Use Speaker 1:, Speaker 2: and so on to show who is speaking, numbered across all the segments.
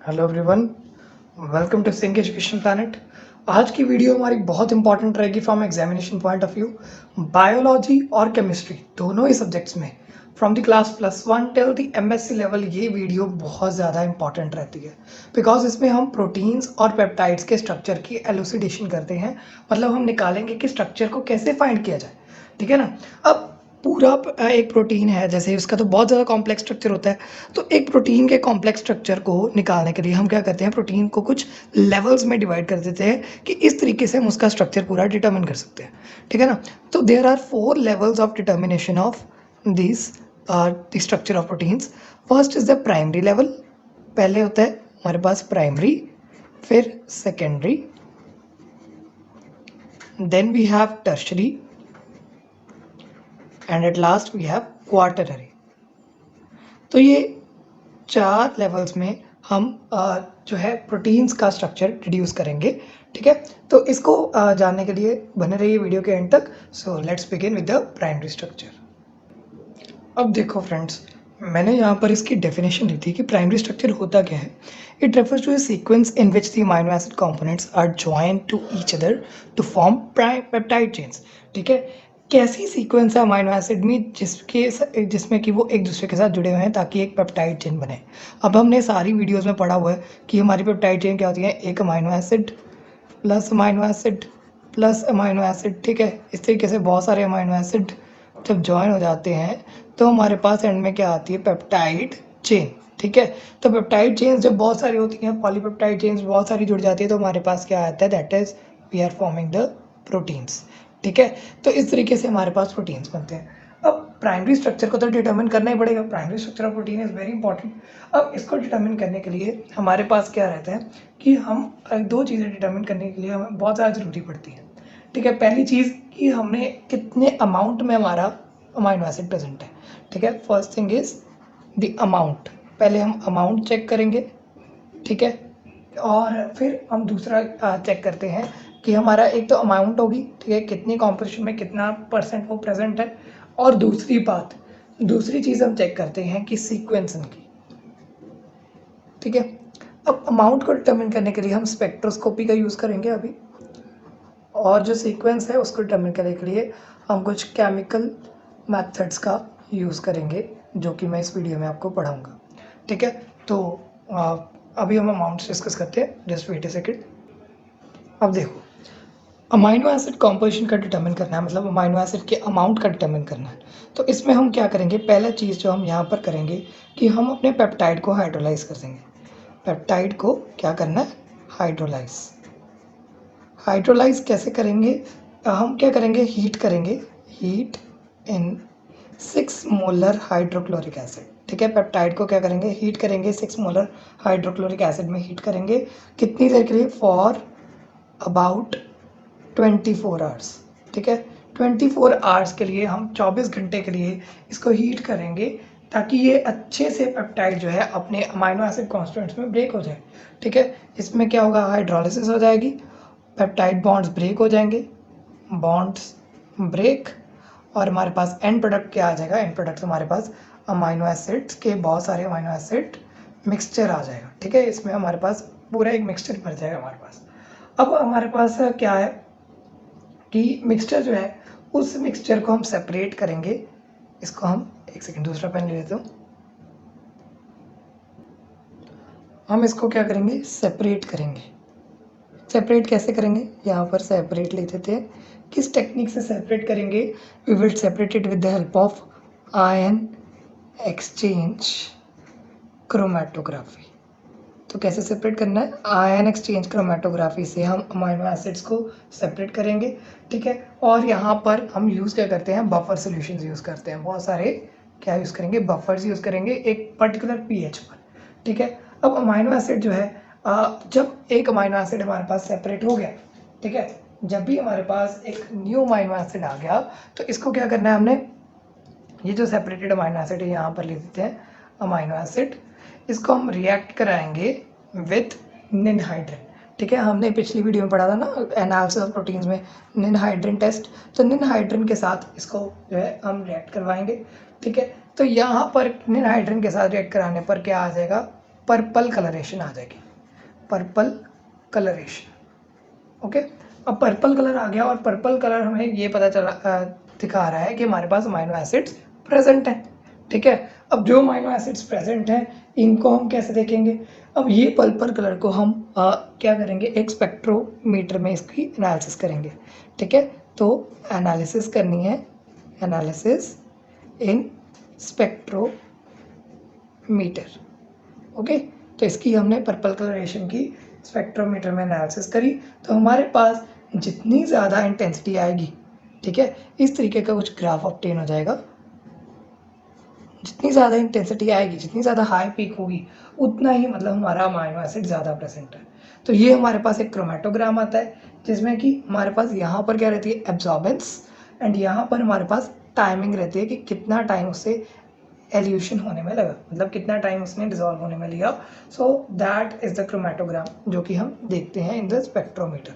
Speaker 1: Hello everyone, welcome to sync education planet. आज की video हमारी बहुत इंपॉर्टेंट रहेगी from examination point of view. Biology और केमिस्ट्री दोनों ही सब्जेक्ट्स में from the class +1 till the MSc level ये वीडियो बहुत ज़्यादा इंपॉर्टेंट रहती है, बिकॉज इसमें हम प्रोटीन्स और पेप्टाइड्स के स्ट्रक्चर की एलुसिडेशन करते हैं। मतलब हम निकालेंगे कि स्ट्रक्चर को कैसे फाइंड किया जाए, ठीक है ना। अब पूरा एक प्रोटीन है, जैसे उसका तो बहुत ज़्यादा कॉम्प्लेक्स स्ट्रक्चर होता है। तो एक प्रोटीन के कॉम्प्लेक्स स्ट्रक्चर को निकालने के लिए हम क्या करते हैं, प्रोटीन को कुछ लेवल्स में डिवाइड कर देते हैं कि इस तरीके से हम उसका स्ट्रक्चर पूरा डिटर्मिन कर सकते हैं, ठीक है ना। तो there are 4 levels of determination of this the structure of proteins. First is the primary level. पहले होता है हमारे पास प्राइमरी, फिर secondary, then we have tertiary and at last we have quaternary. तो ये 4 लेवल्स में हम जो है प्रोटीन्स का स्ट्रक्चर डिड्यूस करेंगे, ठीक है। तो इसको जानने के लिए बने रहिए वीडियो के एंड तक। So let's begin with the primary structure. अब देखो फ्रेंड्स, मैंने यहाँ पर इसकी डेफिनेशन दी थी कि प्राइमरी स्ट्रक्चर होता क्या है। It refers to a sequence in which the amino acid components are joined to each other to form peptide chains, ठीक है। कैसी सीक्वेंस है अमाइनो एसिड में जिसमें कि वो एक दूसरे के साथ जुड़े हुए हैं ताकि एक पेप्टाइड चेन बने। अब हमने सारी वीडियोस में पढ़ा हुआ है कि हमारी पेप्टाइड चेन क्या होती है, एक amino acid plus amino acid plus amino acid, ठीक है। इस तरीके से बहुत सारे अमाइनो एसिड जब ज्वाइन हो जाते हैं तो हमारे पास एंड में क्या आती है, पेप्टाइड चेन, ठीक है। तो पेप्टाइड चेन्स जब बहुत सारी होती हैं, पॉलीपेप्टाइड चेन्स बहुत सारी जुड़ जाती है, तो हमारे पास क्या आता है, that is we are forming the proteins, ठीक है। तो इस तरीके से हमारे पास प्रोटीन्स बनते हैं। अब प्राइमरी स्ट्रक्चर को तो डिटर्मिन करना ही पड़ेगा, primary structure of protein is very important. अब इसको डिटर्मिन करने के लिए हमारे पास क्या रहता है कि हम 2 चीज़ें डिटर्मिन करने के लिए हमें बहुत ज़्यादा ज़रूरी पड़ती है, ठीक है। पहली चीज़ कि हमने कितने अमाउंट में हमारा अमाइनो एसिड प्रेजेंट है, ठीक है। First thing is the amount. पहले हम अमाउंट चेक करेंगे, ठीक है। और फिर हम दूसरा चेक करते हैं कि हमारा एक तो अमाउंट होगी, ठीक है, कितनी कॉम्पोजिशन में कितना % वो प्रेजेंट है। और दूसरी चीज़ हम चेक करते हैं कि सीक्वेंस इनकी, ठीक है। अब अमाउंट को डिटर्मिन करने के लिए हम स्पेक्ट्रोस्कोपी का यूज़ करेंगे अभी, और जो सीक्वेंस है उसको डिटर्मिन करने के लिए हम कुछ केमिकल मेथड्स का यूज़ करेंगे, जो कि मैं इस वीडियो में आपको पढ़ाऊँगा, ठीक है। तो अभी हम अमाउंट्स डिस्कस करते हैं, जस्ट वेट ए सेकेंड। अब देखो, अमाइनो एसिड कॉम्पोजिशन का डिटर्मिन करना है, मतलब अमाइनो एसिड के अमाउंट का डिटर्मिन करना है। तो इसमें हम क्या करेंगे, पहला चीज़ जो हम यहाँ पर करेंगे कि हम अपने पेप्टाइड को हाइड्रोलाइज कर देंगे। पेप्टाइड को क्या करना है, हाइड्रोलाइज कैसे करेंगे, हम क्या करेंगे, हीट करेंगे, heat in 6 molar hydrochloric acid, ठीक है। पेप्टाइड को क्या करेंगे, हीट करेंगे, 6 मोलर हाइड्रोक्लोरिक एसिड में हीट करेंगे। कितनी देर के लिए, फॉर अबाउट 24 आवर्स, ठीक है। 24 आवर्स के लिए, हम 24 घंटे के लिए इसको हीट करेंगे ताकि ये अच्छे से पेप्टाइड जो है अपने अमाइनो एसिड कॉन्स्टिट्यूएंट्स में ब्रेक हो जाए, ठीक है। इसमें क्या होगा, हाइड्रोलिसिस हो जाएगी, पेप्टाइड बॉन्ड्स ब्रेक हो जाएंगे, बॉन्ड्स ब्रेक, और हमारे पास एंड प्रोडक्ट क्या आ जाएगा, एंड प्रोडक्ट हमारे पास अमाइनो एसिड्स के बहुत सारे अमाइनो एसिड मिक्सचर आ जाएगा, ठीक है। इसमें हमारे पास पूरा एक मिक्सचर बन जाएगा हमारे पास। अब हमारे पास क्या है कि मिक्सचर जो है, उस मिक्सचर को हम सेपरेट करेंगे। इसको हम एक सेकेंड दूसरा पेन ले लेते हूँ। हम इसको क्या करेंगे, सेपरेट करेंगे। सेपरेट कैसे करेंगे, यहाँ पर सेपरेट ले देते हैं। किस टेक्निक से सेपरेट करेंगे, we will separate it with the help of ion exchange chromatography. तो कैसे सेपरेट करना है, आयन एक्सचेंज क्रोमेटोग्राफी से हम अमाइनो एसिड्स को सेपरेट करेंगे, ठीक है। और यहाँ पर हम यूज़ क्या करते हैं, बफर सॉल्यूशंस यूज़ करते हैं, बहुत सारे क्या यूज़ करेंगे, बफर्स यूज़ करेंगे एक पर्टिकुलर पीएच पर, ठीक है। अब अमाइनो एसिड जो है, जब एक अमाइनो एसिड हमारे पास सेपरेट हो गया, ठीक है, जब भी हमारे पास एक न्यू अमाइनो एसिड आ गया, तो इसको क्या करना है, हमने ये जो सेपरेटेड अमाइनो एसिड है यहाँ पर ले देते हैं अमाइनो एसिड, इसको हम रिएक्ट कराएंगे विथ निनहाइड्रिन, ठीक है। हमने पिछली वीडियो में पढ़ा था ना, एनालिसिस ऑफ प्रोटीन्स में निनहाइड्रिन टेस्ट। तो निनहाइड्रिन के साथ इसको जो है हम रिएक्ट करवाएंगे, ठीक है। तो यहाँ पर निनहाइड्रिन के साथ रिएक्ट कराने पर क्या आ जाएगा, पर्पल कलरेशन आ जाएगी, पर्पल कलरेशन। ओके, अब पर्पल कलर आ गया और पर्पल कलर हमें ये पता चला दिखा रहा है कि हमारे पास अमाइनो एसिड्स प्रेजेंट हैं। ठीक है, अब जो अमाइनो एसिड्स प्रेजेंट हैं इनको हम कैसे देखेंगे? अब ये पर्पल कलर को हम क्या करेंगे, एक स्पेक्ट्रोमीटर में इसकी एनालिसिस करेंगे। ठीक है, तो एनालिसिस करनी है, एनालिसिस इन स्पेक्ट्रोमीटर। ओके, तो इसकी हमने पर्पल कलरेशन की स्पेक्ट्रोमीटर में एनालिसिस करी, तो हमारे पास जितनी ज़्यादा इंटेंसिटी आएगी, ठीक है, इस तरीके का कुछ ग्राफ ऑब्टेन हो जाएगा। जितनी ज़्यादा इंटेंसिटी आएगी, जितनी ज़्यादा हाई पीक होगी, उतना ही मतलब हमारा अमाइनो एसिड ज़्यादा प्रेजेंट है। तो ये हमारे पास एक क्रोमेटोग्राम आता है जिसमें कि हमारे पास यहाँ पर क्या रहती है, एब्जॉर्बेंस, एंड यहाँ पर हमारे पास टाइमिंग रहती है कि कितना टाइम उससे एल्यूशन होने में लगा, मतलब कितना टाइम उसने डिजॉल्व होने में लिया। So that is the chromatogram जो कि हम देखते हैं इन द स्पेक्ट्रोमीटर।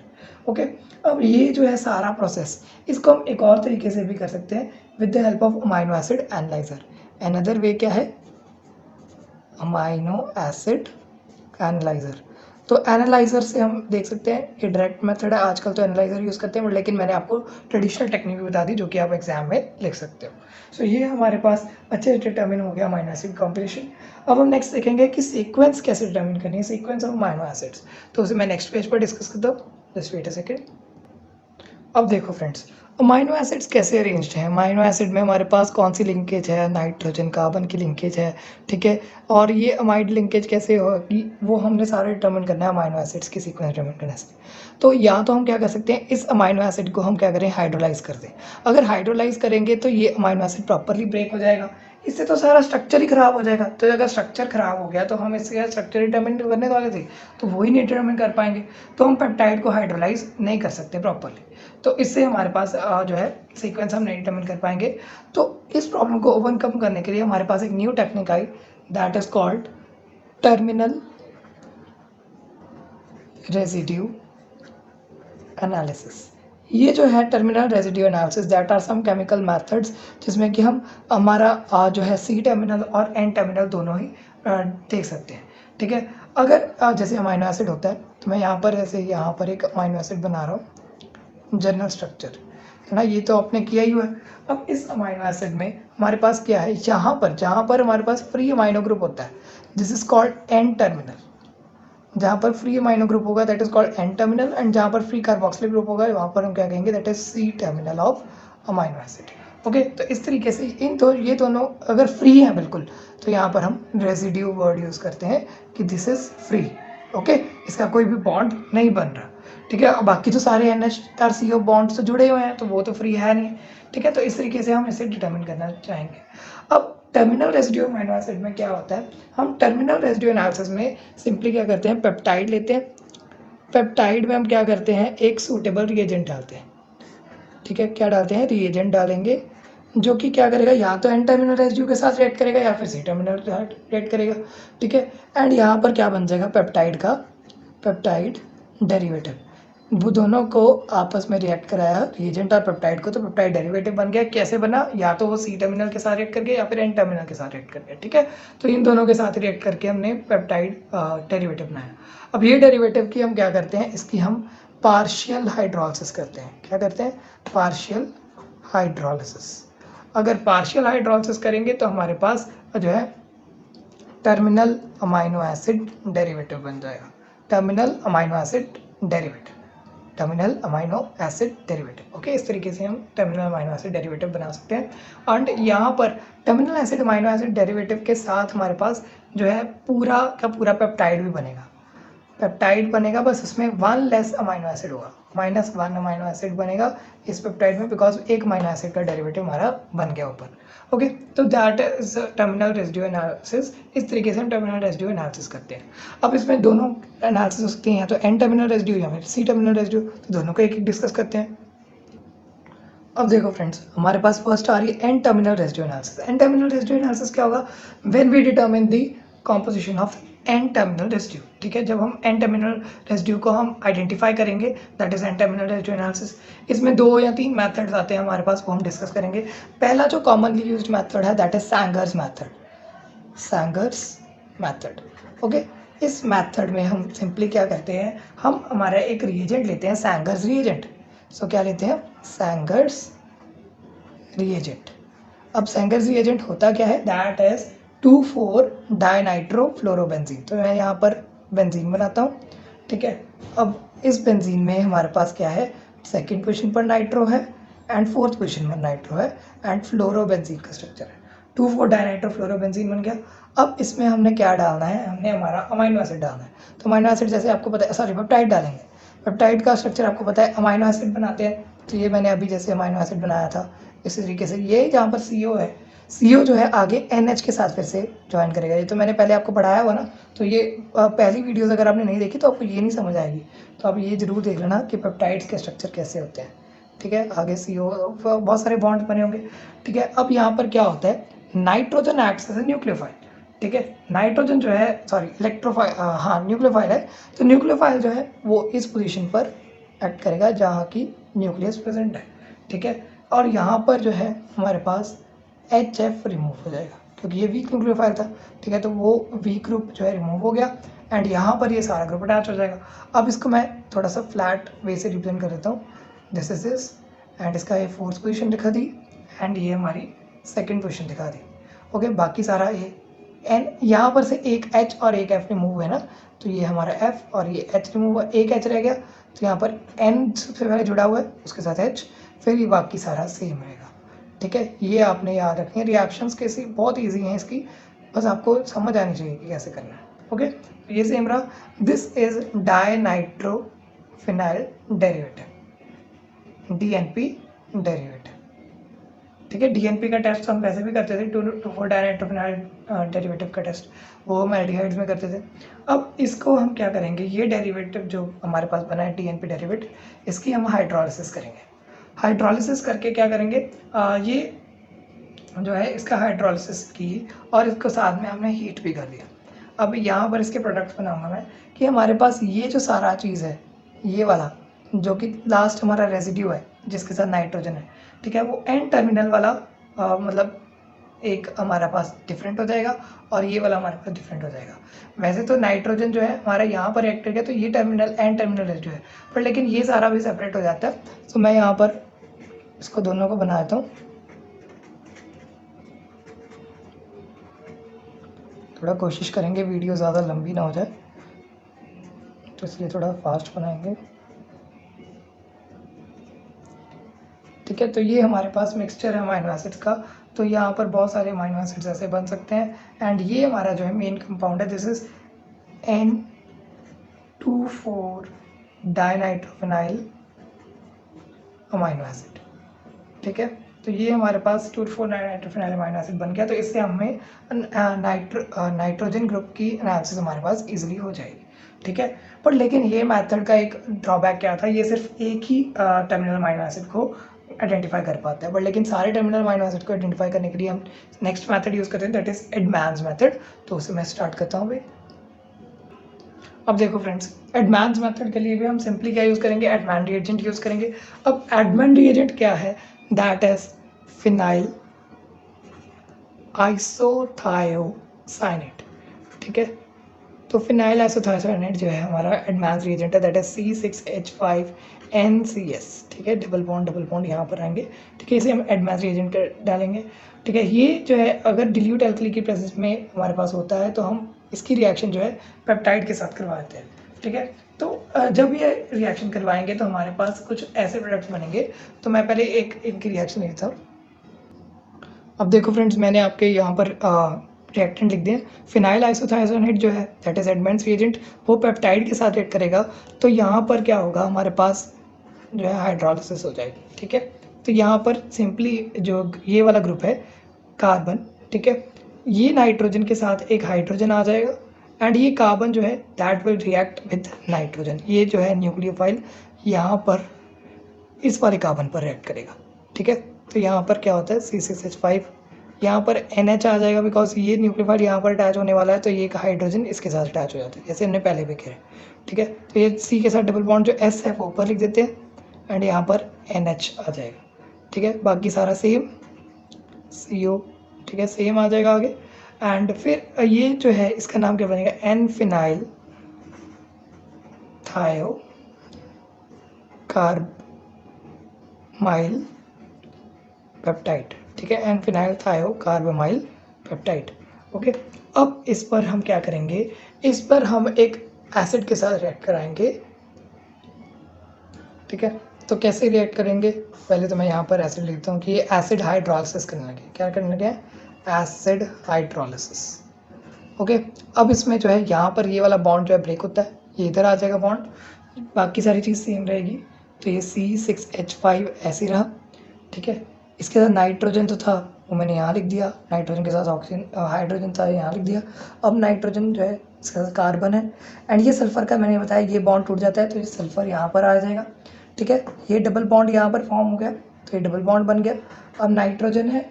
Speaker 1: ओके, अब ये जो है सारा प्रोसेस, इसको हम एक और तरीके से भी कर सकते हैं with the help of amino acid analyser. Another way क्या है, अमाइनो एसिड एनालाइजर। तो एनालाइजर से हम देख सकते हैं, ये डायरेक्ट मेथड है, आजकल तो एनालाइजर यूज़ करते हैं, लेकिन मैंने आपको ट्रेडिशनल टेक्निक भी बता दी जो कि आप एग्जाम में लिख सकते हो। सो ये हमारे पास अच्छे से डिटर्मिन हो गया अमाइनो एसिड कॉम्बिनेशन। अब हम नेक्स्ट देखेंगे कि सीक्वेंस कैसे डिटर्मिन करनी है, सीक्वेंस ऑफ अमाइनो एसिड्स। तो उसे मैं नेक्स्ट पेज पर डिस्कस करता हूँ, जस्ट वेट अ सेकेंड। अब देखो फ्रेंड्स, अमाइनो एसिड्स कैसे अरेंज्ड हैं। अमाइनो एसिड में हमारे पास कौन सी लिंकेज है, नाइट्रोजन कार्बन की लिंकेज है। ठीक है, और ये अमाइड लिंकेज कैसे होगी वो हमने सारा डिटर्मिन करना है अमाइनो एसिड्स की सीक्वेंस डिटर्मिन करने से। तो या तो हम क्या कर सकते हैं, इस अमाइनो एसिड को हम क्या करें, हाइड्रोलाइज कर दें। अगर हाइड्रोलाइज करेंगे तो ये अमाइनो एसिड प्रॉपरली ब्रेक हो जाएगा, इससे तो सारा स्ट्रक्चर ही खराब हो जाएगा। तो अगर स्ट्रक्चर खराब हो गया तो हम इससे स्ट्रक्चर डिटर्मिन करने वाले थे, तो वही नहीं डिटर्मिन कर पाएंगे। तो हम पेप्टाइड को हाइड्रोलाइज नहीं कर सकते प्रॉपरली, तो इससे हमारे पास जो है सीक्वेंस हम नहीं डिटर्मिन कर पाएंगे। तो इस प्रॉब्लम को ओवरकम करने के लिए हमारे पास एक न्यू टेक्निक आई, that is called terminal residue analysis. ये जो है terminal residue analysis, that are some chemical methods जिसमें कि हम हमारा जो है सी टर्मिनल और एन टर्मिनल दोनों ही देख सकते हैं। ठीक है, अगर जैसे अमाइनो एसिड होता है, तो मैं यहाँ पर जैसे यहाँ पर एक अमाइनो एसिड बना रहा हूँ, जनरल स्ट्रक्चर है ना, ये तो आपने किया ही हुआ है। अब इस अमाइनो एसिड में हमारे पास क्या है, जहाँ पर हमारे पास फ्री अमाइनो ग्रुप होता है, this is called an terminal. जहाँ पर फ्री अमाइनो ग्रुप होगा that is called an terminal, and जहाँ पर फ्री कार्बोक्सिलिक ग्रुप होगा वहाँ पर हम क्या कहेंगे, that is C terminal of amino acid. Okay, तो इस तरीके से ये दोनों अगर फ्री हैं बिल्कुल, तो यहाँ पर हम रेजिड्यू वर्ड यूज़ करते हैं कि दिस इज फ्री। ओके, इसका कोई भी बॉन्ड नहीं बन रहा। ठीक है, बाकी तो सारे NH+CO बॉन्ड्स तो जुड़े हुए हैं, तो वो तो फ्री है नहीं। ठीक है, तो इस तरीके से हम इसे डिटर्मिन करना चाहेंगे। अब टर्मिनल रेजिड्यू अमाइनो एसिड में क्या होता है, हम टर्मिनल रेजिड्यू एनालिसिस में सिंपली क्या करते हैं, पेप्टाइड लेते हैं। पेप्टाइड में हम क्या करते हैं, एक सूटेबल रिएजेंट डालते हैं। ठीक है, क्या डालते हैं, रिएजेंट डालेंगे जो कि क्या करेगा, या तो एन टर्मिनल रेजिड्यू के साथ रिएक्ट करेगा या फिर सी टर्मिनल रिएक्ट करेगा। ठीक है, एंड यहाँ पर क्या बन जाएगा, पेप्टाइड डेरिवेटिव। वो दोनों को आपस में रिएक्ट कराया रिएजेंट और पेप्टाइड को, तो पेप्टाइड डेरिवेटिव बन गया। कैसे बना, या तो वो सी टर्मिनल के साथ रिएक्ट कर गया या फिर एन टर्मिनल के साथ रिएक्ट कर गया। ठीक है, तो इन दोनों के साथ रिएक्ट करके हमने पेप्टाइड डेरिवेटिव बनाया। अब ये डेरिवेटिव की हम क्या करते हैं, इसकी हम पार्शियल हाइड्रोलिसिस करते हैं। क्या करते हैं, पार्शियल हाइड्रोलिसिस। अगर पार्शियल हाइड्रोलिसिस करेंगे तो हमारे पास जो है टर्मिनल अमाइनो एसिड डेरिवेटिव बन जाएगा, terminal amino acid derivative. Okay, इस तरीके से हम टर्मिनल अमाइनो एसिड डेरिवेटिव बना सकते हैं। एंड यहाँ पर terminal acid amino acid derivative के साथ हमारे पास जो है पूरा का पूरा पेप्टाइड भी बनेगा, बस उसमें वन लेस अमाइनो एसिड होगा, -1 अमाइनो एसिड बनेगा इस पेप्टाइड में, बिकॉज एक अमाइनो एसिड का डेरिवेटिव हमारा बन गया ऊपर। ओके, तो that is terminal residue analysis. इस तरीके से हम टर्मिनल रेजिड्यू एनालिसिस करते हैं। अब इसमें दोनों एनालिसिस हो सकती हैं, या तो एन टर्मिनल रेजिड्यू या फिर सी टर्मिनल रेजिड्यू, तो दोनों को एक एक डिस्कस करते हैं। अब देखो फ्रेंड्स, हमारे पास फर्स्ट आ रही है N terminal residue analysis. N terminal residue analysis क्या होगा, when we determine the composition of N terminal residue. ठीक है, जब हम एन टर्मिनल रेजिड्यू को हम आइडेंटिफाई करेंगे, that is an terminal residue analysis. इसमें 2 या 3 मेथड्स आते हैं हमारे पास, वो हम डिस्कस करेंगे। पहला जो कॉमनली यूज्ड मेथड है दैट इज सैंगर्स मैथड। ओके, इस मैथड में हम सिंपली क्या करते हैं, हम हमारा एक रिएजेंट लेते हैं, सैंगर्स रिएजेंट। सो क्या लेते हैं, सैंगर्स रिएजेंट। अब सैंगर्स रिएजेंट होता क्या है, दैट इज 2,4-डाइनाइट्रोफ्लोरोबेंजीन। तो मैं यहाँ पर बेंजीन बनाता हूँ, ठीक है। अब इस बेंजीन में हमारे पास क्या है, सेकंड पोजीशन पर नाइट्रो है एंड फोर्थ पोजीशन पर नाइट्रो है एंड फ्लोरोबेंजीन का स्ट्रक्चर है। 2,4-डाइनाइट्रोफ्लोरोबेंजीन बन गया। अब इसमें हमने क्या डालना है, हमने हमारा अमाइनो एसिड डालना है। तो अमाइनो एसिड जैसे आपको पता है, सॉरी पेप्टाइड डालेंगे। पेप्टाइड का स्ट्रक्चर आपको पता है, अमाइनो एसिड बनाते हैं। तो ये मैंने अभी जैसे अमाइनो एसिड बनाया था, इसी तरीके से ये जहाँ पर CO है, CO जो है आगे NH के साथ फिर से ज्वाइन करेगा। ये तो मैंने पहले आपको पढ़ाया हुआ ना, तो ये पहली वीडियोस अगर आपने नहीं देखी तो आपको ये नहीं समझ आएगी। तो आप ये जरूर देख लेना कि पेप्टाइड्स के स्ट्रक्चर कैसे होते हैं, ठीक है। आगे CO बहुत सारे बॉन्ड बने होंगे, ठीक है। अब यहाँ पर क्या होता है, nitrogen acts as a nucleophile, ठीक है। नाइट्रोजन जो है, सॉरी इलेक्ट्रोफाइल, हाँ न्यूक्लियोफाइल है। तो न्यूक्लियोफाइल जो है वो इस पोजीशन पर एक्ट करेगा जहाँ की न्यूक्लियस प्रेजेंट है, ठीक है। और यहाँ पर जो है हमारे पास HF रिमूव हो जाएगा, क्योंकि ये वीक न्यूक्लियोफाइल था, ठीक है। तो वो वीक ग्रुप जो है रिमूव हो गया एंड यहाँ पर ये सारा ग्रुप अटैच हो जाएगा। अब इसको मैं थोड़ा सा फ्लैट वे से रिप्रेजेंट कर देता हूँ, दिस इज दिस, एंड इसका ये फोर्थ पोजीशन दिखा दी एंड ये हमारी सेकंड पोजीशन दिखा दी। ओके, बाकी सारा ये एन, यहाँ पर से एक H और एक F रिमूव है ना, तो ये हमारा F और ये H रिमूव हुआ, एक H रह गया। तो यहाँ पर N सबसे पहले जुड़ा हुआ है, उसके साथ H, फिर ये बाकी सारा सेम रहेगा, ठीक है। ये आपने याद रखनी है। रिएक्शंस कैसी बहुत इजी हैं इसकी, बस आपको समझ आनी चाहिए कि कैसे करना है। ओके, तो ये सेम रहा। This is dinitrophenyl derivative, DNP derivative, ठीक है। DNP का टेस्ट हम वैसे भी करते थे, 2,4-डाइनाइट्रोफिनाइल डेरिवेटिव का टेस्ट, वो हम एल्डिहाइड्स में करते थे। अब इसको हम क्या करेंगे, ये डेरिवेटिव जो हमारे पास बना है DNP डेरिवेटिव, इसकी हम हाइड्रोलिसिस करेंगे। हाइड्रोलिसिस करके क्या करेंगे, ये जो है इसका हाइड्रोलिसिस की और इसको साथ में हमने हीट भी कर दिया। अब यहाँ पर इसके प्रोडक्ट्स बनाऊंगा मैं कि हमारे पास ये जो सारा चीज़ है, ये वाला जो कि लास्ट हमारा रेजिड्यू है जिसके साथ नाइट्रोजन है, ठीक है, वो एन टर्मिनल वाला मतलब एक हमारा पास डिफरेंट हो जाएगा और ये वाला हमारे पास डिफरेंट हो जाएगा। वैसे तो नाइट्रोजन जो है हमारा यहाँ पर रिएक्ट करेगा तो ये टर्मिनल एन टर्मिनल रेजिड्यू है, पर लेकिन ये सारा भी सेपरेट हो जाता है। तो मैं यहाँ पर इसको दोनों को बना देता हूँ, थोड़ा कोशिश करेंगे वीडियो ज़्यादा लंबी ना हो जाए, तो इसलिए थोड़ा फास्ट बनाएंगे, ठीक है। तो ये हमारे पास मिक्सचर है अमाइनो एसिड्स का। तो यहाँ पर बहुत सारे अमाइनो एसिड्स ऐसे बन सकते हैं एंड ये हमारा जो है मेन कंपाउंड है, दिस इज N2,4-डाइनाइट्रोफिनाइल अमाइनो एसिड, ठीक है। तो ये हमारे पास 2,4-डाइनाइट्रोफिनाइल अमाइनो एसिड बन गया। तो इससे हमें नाइट्रोजन ग्रुप की एनालिसिस हमारे पास इजीली हो जाएगी, ठीक है। पर लेकिन ये मेथड का एक ड्रॉबैक क्या था, ये सिर्फ एक ही टर्मिनल अमाइनो एसिड को आइडेंटिफाई कर पाता है, बट लेकिन सारे टर्मिनल अमाइनो एसिड को आइडेंटिफाई करने के लिए हम नेक्स्ट मेथड यूज़ करते हैं, दैट इज एडमांस मेथड। तो उसे मैं स्टार्ट करता हूँ भाई। अब देखो फ्रेंड्स, एडमांस मेथड के लिए भी हम सिंपली क्या यूज़ करेंगे, एडमान रिएजेंट यूज़ करेंगे। अब एडमान रिएजेंट क्या है, दैट इज फिनाइल आइसोथायोसाइनेट, ठीक है। तो फिनाइल आइसोथायोसाइनेट जो है हमारा एडवांस रिएजेंट है, दैट इज C6H5NCS, ठीक है। डबल बॉन्ड यहाँ पर आएंगे, ठीक है। इसे हम एडवांस रिएजेंट डालेंगे, ठीक है। ये जो है अगर डिल्यूट एल्कली की प्रेजेंस में हमारे पास होता है तो हम इसकी रिएक्शन जो है पेप्टाइड के साथ करवाते हैं, ठीक है। तो जब ये रिएक्शन करवाएंगे तो हमारे पास कुछ ऐसे प्रोडक्ट्स बनेंगे। तो मैं पहले एक इनकी रिएक्शन लिखता हूँ। अब देखो फ्रेंड्स, मैंने आपके यहाँ पर रिएक्टेंट लिख दिए। फिनाइल आइसोथायोसाइनेट जो है दैट इज एडवांस रिएजेंट, वो पेप्टाइड के साथ रिएक्ट करेगा। तो यहाँ पर क्या होगा, हमारे पास जो है हाइड्रोलिसिस हो जाएगी, ठीक है। तो यहाँ पर सिंपली जो ये वाला ग्रुप है कार्बन, ठीक है, ये नाइट्रोजन के साथ एक हाइड्रोजन आ जाएगा एंड ये कार्बन जो है that will react with nitrogen. ये जो है न्यूक्लियोफाइल यहाँ पर इस वाले कार्बन पर रिएक्ट करेगा, ठीक है। तो यहाँ पर क्या होता है, C6H5, यहाँ पर NH आ जाएगा बिकॉज ये न्यूक्लियोफाइल यहाँ पर अटैच होने वाला है, तो ये एक हाइड्रोजन इसके साथ अटैच हो जाता है, जैसे हमने पहले भी किया, ठीक है। तो ये C के साथ डबल बॉन्ड जो S है वो ऊपर लिख देते हैं एंड यहाँ पर NH आ जाएगा, ठीक है। बाकी सारा सेम CO, ठीक है, सेम आ जाएगा आगे एंड फिर ये जो है इसका नाम क्या बनेगा, एन फिनाइल थायो कार्बाइल पेप्टाइड, ठीक है, एन फिनाइल थायो कार्बाइल पेप्टाइड। ओके, अब इस पर हम क्या करेंगे, इस पर हम एक एसिड के साथ रिएक्ट कराएंगे, ठीक है। तो कैसे रिएक्ट करेंगे, पहले तो मैं यहाँ पर एसिड लिखता हूँ कि ये एसिड हाइड्रोलिसिस करने लगे। क्या करने लगे, एसिड हाइड्रोलिसिस। ओके, अब इसमें जो है यहाँ पर ये वाला बॉन्ड जो है ब्रेक होता है, ये इधर आ जाएगा बॉन्ड, बाकी सारी चीज़ सेम रहेगी। तो ये C6H5 ऐसे रहा, ठीक है। इसके साथ नाइट्रोजन तो था, वो मैंने यहाँ लिख दिया, नाइट्रोजन के साथ ऑक्सीजन हाइड्रोजन था, यहाँ लिख दिया। अब नाइट्रोजन जो है इसके साथ कार्बन है, एंड ये सल्फर का मैंने बताया ये बॉन्ड टूट जाता है तो ये सल्फर यहाँ पर आ जाएगा, ठीक है। ये डबल बॉन्ड यहाँ पर फॉर्म हो गया, तो ये डबल बॉन्ड बन गया। अब नाइट्रोजन है,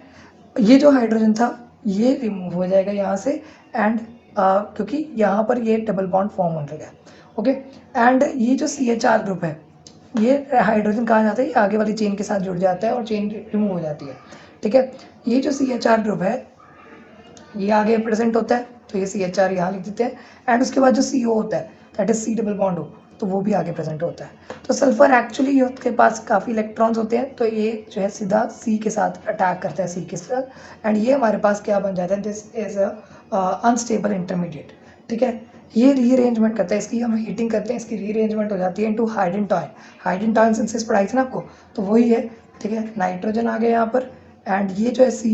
Speaker 1: ये जो हाइड्रोजन था ये रिमूव हो जाएगा यहाँ से, एंड क्योंकि यहाँ पर ये डबल बॉन्ड फॉर्म होने लगा है। ओके, एंड ये जो CH4 ग्रुप है, ये हाइड्रोजन कहाँ जाता है, ये आगे वाली चेन के साथ जुड़ जाता है और चेन रिमूव हो जाती है, ठीक है। ये जो CH4 ग्रुप है ये आगे प्रेजेंट होता है, तो ये CH4 यहाँ लिख देते हैं, एंड उसके बाद जो CO होता है that is C double bond हो, तो वो भी आगे प्रेजेंट होता है। तो सल्फर एक्चुअली के पास काफ़ी इलेक्ट्रॉन्स होते हैं, तो ये जो है सीधा C के साथ अटैक करता है, C के साथ, एंड ये हमारे पास क्या बन जाता है, दिस इज अनस्टेबल इंटरमीडिएट, ठीक है। ये रीअरेंजमेंट करता है, इसकी हम हीटिंग करते हैं, इसकी रीअरेंजमेंट हो जाती है इनटू हाइड्रोजन। हाइड्रोजन सिंथेसिस पढ़ाई थी ना आपको, तो वही है, ठीक है। नाइट्रोजन आ गया यहाँ पर, एंड ये जो है C,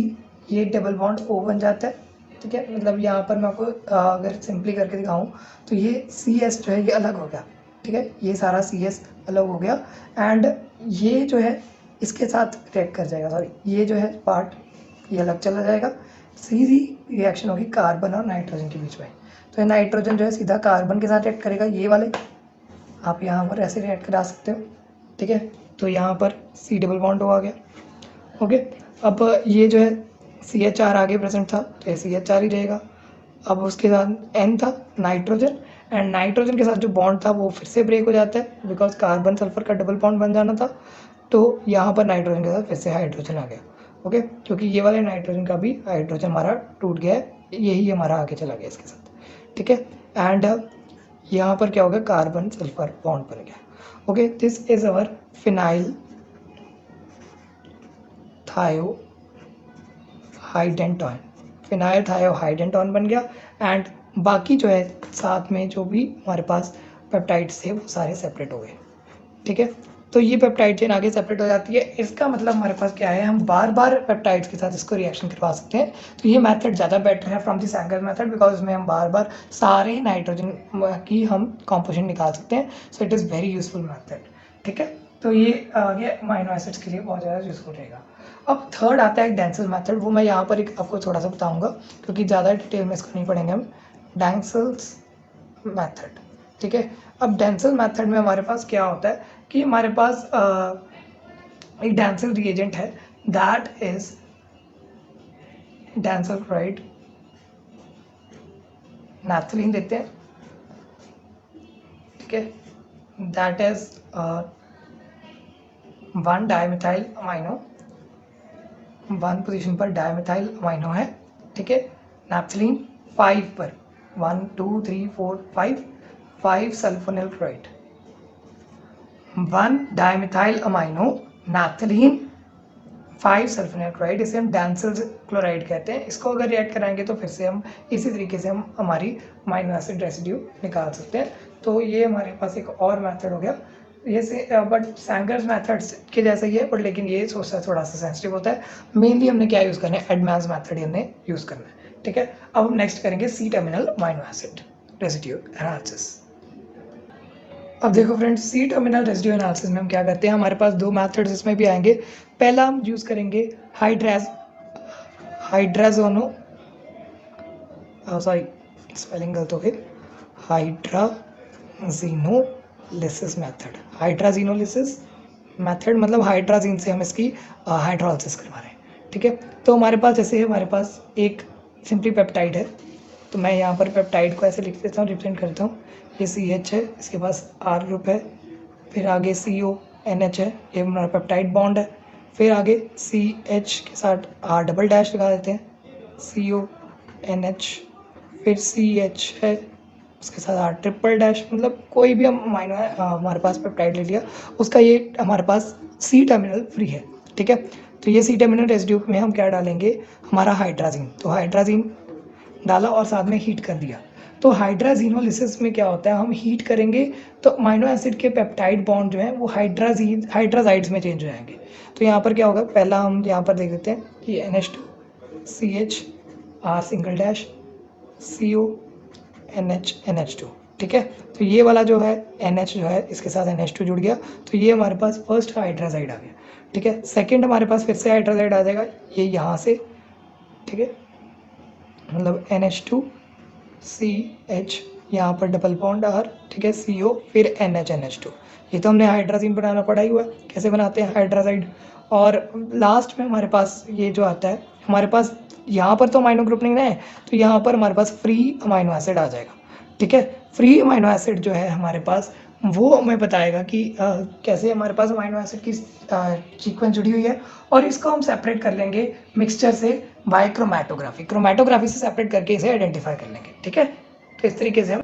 Speaker 1: ये डबल बॉन्ड O बन जाता है, ठीक है। मतलब यहाँ पर मैं आपको अगर सिंपली करके दिखाऊँ तो ये CS जो है ये अलग हो गया, ठीक है, ये सारा CS अलग हो गया, एंड ये जो है इसके साथ रिएक्ट कर जाएगा, सॉरी ये जो है पार्ट ये अलग चला जाएगा, सीधी रिएक्शन होगी कार्बन और नाइट्रोजन के बीच में। तो ये नाइट्रोजन जो है सीधा कार्बन के साथ रिएक्ट करेगा, ये वाले आप यहाँ पर ऐसे रिएक्ट करा सकते हो, ठीक है। तो यहाँ पर C डबल बॉन्ड हो आ गया। ओके, अब ये जो है CH4 आगे प्रेजेंट था तो ये CH4 ही रहेगा। अब उसके साथ N था नाइट्रोजन, एंड नाइट्रोजन के साथ जो बॉन्ड था वो फिर से ब्रेक हो जाता है, बिकॉज कार्बन सल्फर का डबल बॉन्ड बन जाना था, तो यहाँ पर नाइट्रोजन के साथ फिर से हाइड्रोजन आ गया। ओके, क्योंकि ये वाले नाइट्रोजन का भी हाइड्रोजन हमारा टूट गया है, यही हमारा आगे चला गया इसके साथ, ठीक है। एंड यहाँ पर क्या हो गया, कार्बन सल्फर बॉन्ड बन गया। Okay, this is our phenyl थायो हाइडेंटॉन, फिनाइल थायो हाइडेंटॉन बन गया, एंड बाकी जो है साथ में जो भी हमारे पास पेप्टाइड्स थे वो सारे सेपरेट हो गए, ठीक है। तो ये पेप्टाइड चेन आगे सेपरेट हो जाती है, इसका मतलब हमारे पास क्या है, हम बार बार पेप्टाइड्स के साथ इसको रिएक्शन करवा सकते हैं। तो ये मेथड ज़्यादा बेटर है from the Sanger method, because इसमें हम बार बार सारे नाइट्रोजन की हम कॉम्पोजिशन निकाल सकते हैं, so it is very useful method, ठीक है। तो ये अमीनो एसिड्स के लिए बहुत ज़्यादा यूजफुल रहेगा। अब थर्ड आता है डेंसल मेथड, वो मैं यहाँ पर एक आपको थोड़ा सा बताऊँगा, क्योंकि ज़्यादा डिटेल में इसको नहीं पढ़ेंगे हम। डेंसल्स मेथड, ठीक है। अब डेंसल मेथड में हमारे पास क्या होता है कि हमारे पास एक डेंसल रिएजेंट है, दैट इज डेंसल क्लोराइड, नैप्थलीन देते हैं, ठीक है। That is 1 dimethyl amino, 1 position पर डाइमिथाइल अमाइनो है, ठीक है। नैप्थलीन 5 पर, 1 2 3 4 5 sulphonyl chloride, 1 dimethyl amino naphthalene 5 sulphonyl chloride, इसे हम डेंसल क्लोराइड कहते हैं। इसको अगर रिएक्ट कराएंगे तो फिर से हम इसी तरीके से हम हमारी अमाइनो एसिड रेसिड्यू निकाल सकते हैं। तो ये हमारे पास एक और मेथड हो गया, ये से बट सैंगर्स मेथड्स के जैसा ही है, बट लेकिन ये सोचता थोड़ा सा सेंसिटिव होता है। मेनली हमने क्या यूज़ करना है, एडवांस मेथड हमने यूज़ करना है, ठीक है। अब हम नेक्स्ट करेंगे C terminal amino acid residue analysis. अब देखो friends, C terminal residue analysis में हम क्या करते हैं, हमारे पास 2 मेथड्स इसमें भी आएंगे। पहला हम यूज़ करेंगे हाइड्राजोनो, सॉरी स्पेलिंग गलत हो गई, हाइड्राजीनोलिसिस मेथड। हाइड्राजीनोलिसिस मेथड मतलब हाइड्राजीन से हम इसकी हाइड्रोलिसिस करवा रहे हैं, ठीक है। तो हमारे पास जैसे हमारे पास एक सिंपली पेप्टाइड है, तो मैं यहाँ पर पेप्टाइड को ऐसे लिख देता हूँ, रिप्रेजेंट करता हूँ। ये CH है, इसके पास R ग्रुप है, फिर आगे CONH है, ये हमारा पेप्टाइड बॉन्ड है, फिर आगे CH के साथ R डबल डैश लगा देते हैं, CO NH, फिर CH है, उसके साथ R ट्रिपल डैश, मतलब कोई भी हम अमाइनो हमारे पास पेप्टाइड ले लिया, उसका ये हमारे पास C टर्मिनल फ्री है, ठीक है। तो ये C टर्मिनल रेसिड्यू में हम क्या डालेंगे, हमारा हाइड्राजीन, तो हाइड्राजीन डाला और साथ में हीट कर दिया। तो हाइड्राजीनोलिसिस में क्या होता है, हम हीट करेंगे तो अमाइनो एसिड के पेप्टाइड बॉन्ड जो है वो हाइड्राजाइड्स में चेंज हो जाएंगे। तो यहाँ पर क्या होगा, पहला हम यहाँ पर देख लेते हैं कि NH2 CH R single dash CO NH NH2, ठीक है। तो ये वाला जो है NH जो है इसके साथ NH2 जुड़ गया, तो ये हमारे पास फर्स्ट हाइड्राजाइड आ गया, ठीक है। सेकंड हमारे पास फिर से हाइड्राजाइड आ जाएगा, ये यहाँ से, ठीक है, मतलब NH2 CH, यहाँ पर डबल बॉन्ड R, ठीक है, CO, फिर NH NH2। ये तो हमने हाइड्राजीन बनाना पड़ा ही हुआ है, कैसे बनाते हैं हाइड्राजाइड। और लास्ट में हमारे पास ये जो आता है, हमारे पास यहाँ पर तो अमाइनो ग्रुप नहीं ना है, तो यहाँ पर हमारे पास फ्री अमाइनो एसिड आ जाएगा, ठीक है। फ्री अमाइनो एसिड जो है हमारे पास, वो हमें बताएगा कि कैसे हमारे पास अमाइनो एसिड की सीक्वेंस जुड़ी हुई है, और इसको हम सेपरेट कर लेंगे मिक्सचर से बाय क्रोमेटोग्राफी से सेपरेट करके इसे आइडेंटिफाई कर लेंगे, ठीक है। तो इस तरीके से हम,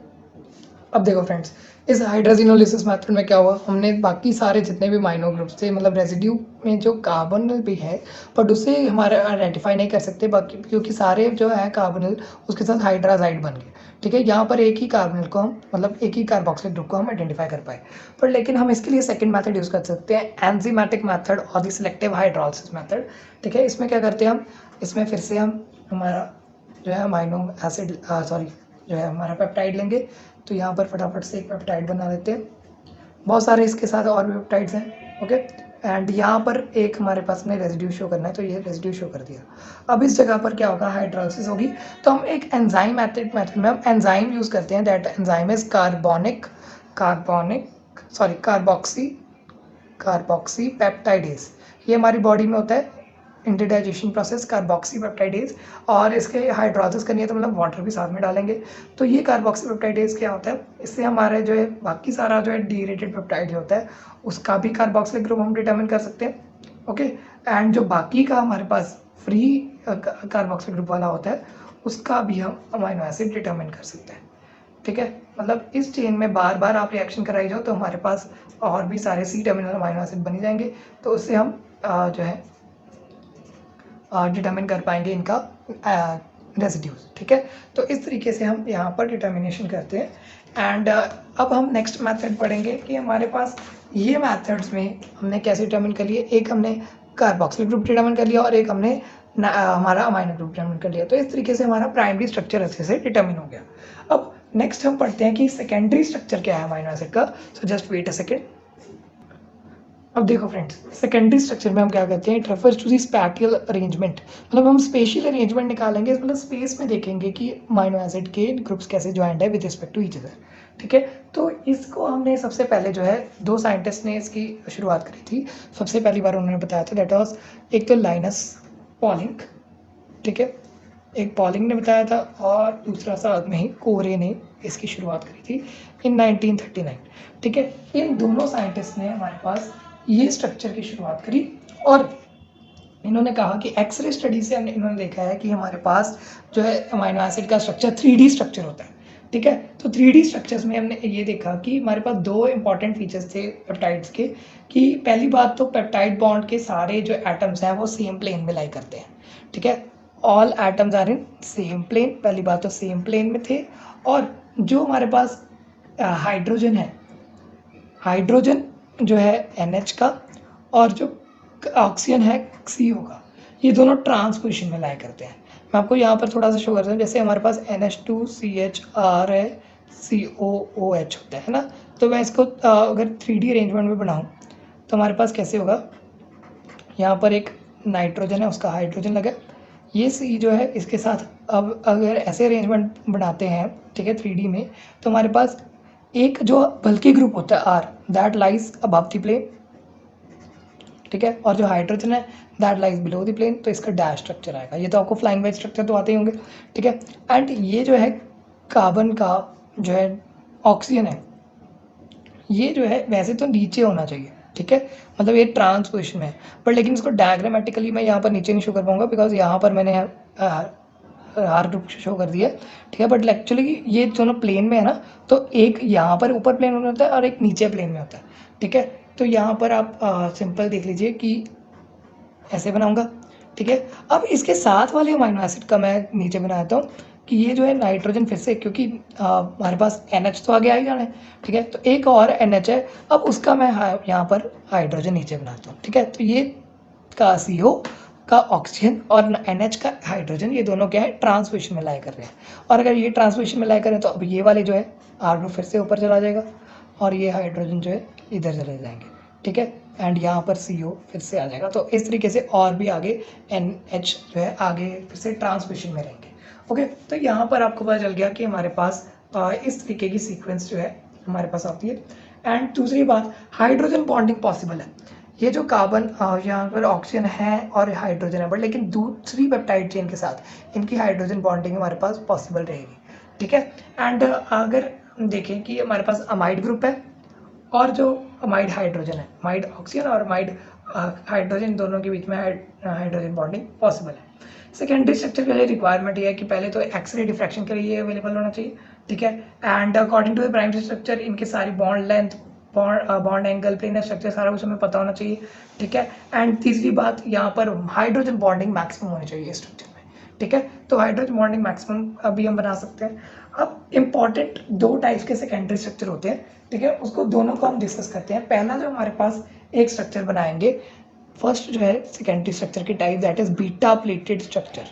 Speaker 1: अब देखो फ्रेंड्स, इस हाइड्रोजिनोलिसिस मेथड में क्या हुआ, हमने बाकी सारे जितने भी अमाइनो ग्रुप्स थे, मतलब रेसिड्यू में जो कार्बोनिल भी है, बट उसे हमारे आइडेंटिफाई नहीं कर सकते बाकी, क्योंकि सारे जो है कार्बोनिल उसके साथ हाइड्राजाइड बन गए, ठीक है। यहाँ पर एक ही कार्बोनिल को हम, मतलब एक ही कार्बोक्सिलिक ग्रुप को हम आइडेंटिफाई कर पाए। पर लेकिन हम इसके लिए सेकंड मेथड यूज़ कर सकते हैं, एंजाइमेटिक मेथड और द सिलेक्टिव हाइड्रोलिसिस मेथड, ठीक है। इसमें क्या करते हैं हम, इसमें फिर से हम हमारा जो है अमाइनो एसिड सॉरी जो है हमारा पेप्टाइड लेंगे। तो यहाँ पर फटाफट से एक पेप्टाइड बना लेते हैं, बहुत सारे इसके साथ और भी पेप्टाइड्स हैं, ओके। एंड यहाँ पर एक हमारे पास में रेजिड्यू शो करना है, तो ये रेजिड्यू शो कर दिया। अब इस जगह पर क्या होगा, हाइड्रोलिसिस होगी, तो हम एक एंजाइमेटिक मेथड में हम एंजाइम यूज़ करते हैं, that enzyme is carboxy peptidase. ये हमारी बॉडी में होता है इंटरडाइजेशन प्रोसेस, कार्बोक्सी पेप्टाइडेज, और इसके हाइड्रोलिसिस करनी है तो मतलब वाटर भी साथ में डालेंगे। तो ये कार्बोक्सी पेप्टाइडेज क्या होता है, इससे हमारे जो है बाकी सारा जो है डीरेटेड पेप्टाइड जो होता है उसका भी कार्बोक्सिलिक ग्रुप हम डिटरमिन कर सकते हैं, ओके। एंड जो बाकी का हमारे पास फ्री कार्बोक्सिलिक ग्रुप वाला होता है उसका भी हम अमाइनो एसिड डिटरमिन कर सकते हैं, ठीक है। मतलब इस चेन में बार बार आप रिएक्शन कराई जाओ तो हमारे पास और भी सारे C टर्मिनल अमाइनो एसिड बन जाएंगे, तो उससे हम जो है डिटर्मिन कर पाएंगे इनका रेसिड्यूज, ठीक है। तो इस तरीके से हम यहाँ पर डिटर्मिनेशन करते हैं। एंड अब हम नेक्स्ट मेथड पढ़ेंगे कि हमारे पास ये मेथड्स में हमने कैसे डिटर्मिन कर लिए, एक हमने कार्बोक्सिलिक ग्रुप डिटर्मिन कर लिया और एक हमने हमारा अमाइनो ग्रुप डिटर्मिन कर लिया। तो इस तरीके से हमारा प्राइमरी स्ट्रक्चर अच्छे से डिटर्मिन हो गया। अब नेक्स्ट हम पढ़ते हैं कि सेकेंडरी स्ट्रक्चर क्या है अमाइनो एसिड का। So just wait a second. अब देखो फ्रेंड्स, सेकेंडरी स्ट्रक्चर में हम क्या करते हैं, it refers to the spatial arrangement, मतलब हम स्पेशियल अरेंजमेंट निकालेंगे, मतलब स्पेस में देखेंगे कि अमाइनो एसिड के ग्रुप्स कैसे ज्वाइंट है with respect to each other, ठीक है। तो इसको हमने सबसे पहले जो है दो साइंटिस्ट ने इसकी शुरुआत करी थी। सबसे पहली बार उन्होंने बताया था, दैट वाज एक तो लाइनस पॉलिंग, ठीक है, एक पॉलिंग ने बताया था, और दूसरा साथ में ही कोरे ने इसकी शुरुआत करी थी इन 1939, ठीक है। इन दोनों साइंटिस्ट ने हमारे पास ये स्ट्रक्चर की शुरुआत करी, और इन्होंने कहा कि एक्सरे स्टडी से इन्होंने देखा है कि हमारे पास जो है अमाइनो एसिड का स्ट्रक्चर 3D स्ट्रक्चर होता है, ठीक है। तो 3D स्ट्रक्चर्स में हमने ये देखा कि हमारे पास दो इंपॉर्टेंट फीचर्स थे पेप्टाइड्स के, कि पहली बात तो पेप्टाइड बॉन्ड के सारे जो एटम्स हैं वो सेम प्लेन में लाई करते हैं, ठीक है। All atoms are in same plane, पहली बात तो सेम प्लेन में थे। और जो हमारे पास हाइड्रोजन है, हाइड्रोजन जो है NH का, और जो ऑक्सीजन है CO का, ये दोनों ट्रांस पोजिशन में लाया करते हैं। मैं आपको यहाँ पर थोड़ा सा शो करता हूँ, जैसे हमारे पास NH2CHR है, COOH होता है ना। तो मैं इसको अगर 3D अरेंजमेंट में बनाऊँ तो हमारे पास कैसे होगा, यहाँ पर एक नाइट्रोजन है, उसका हाइड्रोजन लगा, ये C जो है इसके साथ, अब अगर ऐसे अरेंजमेंट बनाते हैं, ठीक है, 3D में, तो हमारे पास एक जो बल्कि ग्रुप होता है R, that lies above the plane, ठीक है, और जो हाइड्रोजन है that lies below the plane, तो इसका डैश स्ट्रक्चर आएगा। ये तो आपको फ्लाइंग वेज स्ट्रक्चर तो आते ही होंगे, ठीक है। एंड ये जो है कार्बन का जो है ऑक्सीजन है, ये जो है वैसे तो नीचे होना चाहिए, ठीक है, मतलब ये ट्रांस पोजिशन में है, पर लेकिन इसको डायग्रामेटिकली मैं यहाँ पर नीचे नहीं शो कर पाऊंगा, बिकॉज यहाँ पर मैंने आर ग्रुप शो कर दिया है, ठीक है। बट एक्चुअली ये दोनों प्लेन में है ना, तो एक यहाँ पर ऊपर प्लेन में होता है और एक नीचे प्लेन में होता है, ठीक है। तो यहाँ पर आप सिंपल देख लीजिए कि ऐसे बनाऊंगा, ठीक है। अब इसके साथ वाले अमीनो एसिड का मैं नीचे बनाता हूँ कि ये जो है नाइट्रोजन फिर से, क्योंकि हमारे पास NH तो आगे आ ही जाना है, ठीक है। तो एक और NH है, अब उसका मैं यहाँ पर हाइड्रोजन नीचे बनाता हूँ, ठीक है। तो ये का CO का ऑक्सीजन और NH का हाइड्रोजन, ये दोनों क्या है, ट्रांसपोजिशन में लाई कर रहे हैं। और अगर ये ट्रांसपोजिशन में लाई करें तो अब ये वाले जो है R ग्रुप फिर से ऊपर चला जाएगा और ये हाइड्रोजन जो है इधर चले जाएंगे, ठीक है। एंड यहाँ पर CO फिर से आ जाएगा। तो इस तरीके से और भी आगे NH जो है आगे फिर से ट्रांसपोजिशन में रहेंगे, ओके। तो यहाँ पर आपको पता चल गया कि हमारे पास इस तरीके की सीक्वेंस जो है हमारे पास आती है। एंड दूसरी बात, हाइड्रोजन बॉन्डिंग पॉसिबल है। ये जो कार्बन यहाँ पर ऑक्सीजन है और हाइड्रोजन है, बट लेकिन दूसरी पेप्टाइड चेन के साथ इनकी हाइड्रोजन बॉन्डिंग हमारे पास पॉसिबल रहेगी, ठीक है। एंड अगर देखें कि हमारे पास अमाइड ग्रुप है और जो अमाइड हाइड्रोजन है, अमाइड ऑक्सीजन और अमाइड हाइड्रोजन, दोनों के बीच में हाइड्रोजन बॉन्डिंग पॉसिबल है। सेकेंडरी स्ट्रक्चर के लिए रिक्वायरमेंट ये है कि पहले तो एक्सरे डिफ्रैक्शन के लिए अवेलेबल होना चाहिए, ठीक है। And according to the primary structure इनके सारी bond length, bond angle, planar structure सारा कुछ हमें पता होना चाहिए, ठीक है। एंड तीसरी बात, यहाँ पर हाइड्रोजन बॉन्डिंग मैक्सिमम होनी चाहिए स्ट्रक्चर में, ठीक है। तो हाइड्रोजन बॉन्डिंग मैक्सिमम अभी हम बना सकते हैं। अब इंपॉर्टेंट दो टाइप्स के सेकेंडरी स्ट्रक्चर होते हैं, ठीक है। उसको दोनों को हम डिस्कस करते हैं। पहला जो हमारे पास एक स्ट्रक्चर बनाएंगे, फर्स्ट जो है सेकेंडरी स्ट्रक्चर की type, that is beta pleated structure.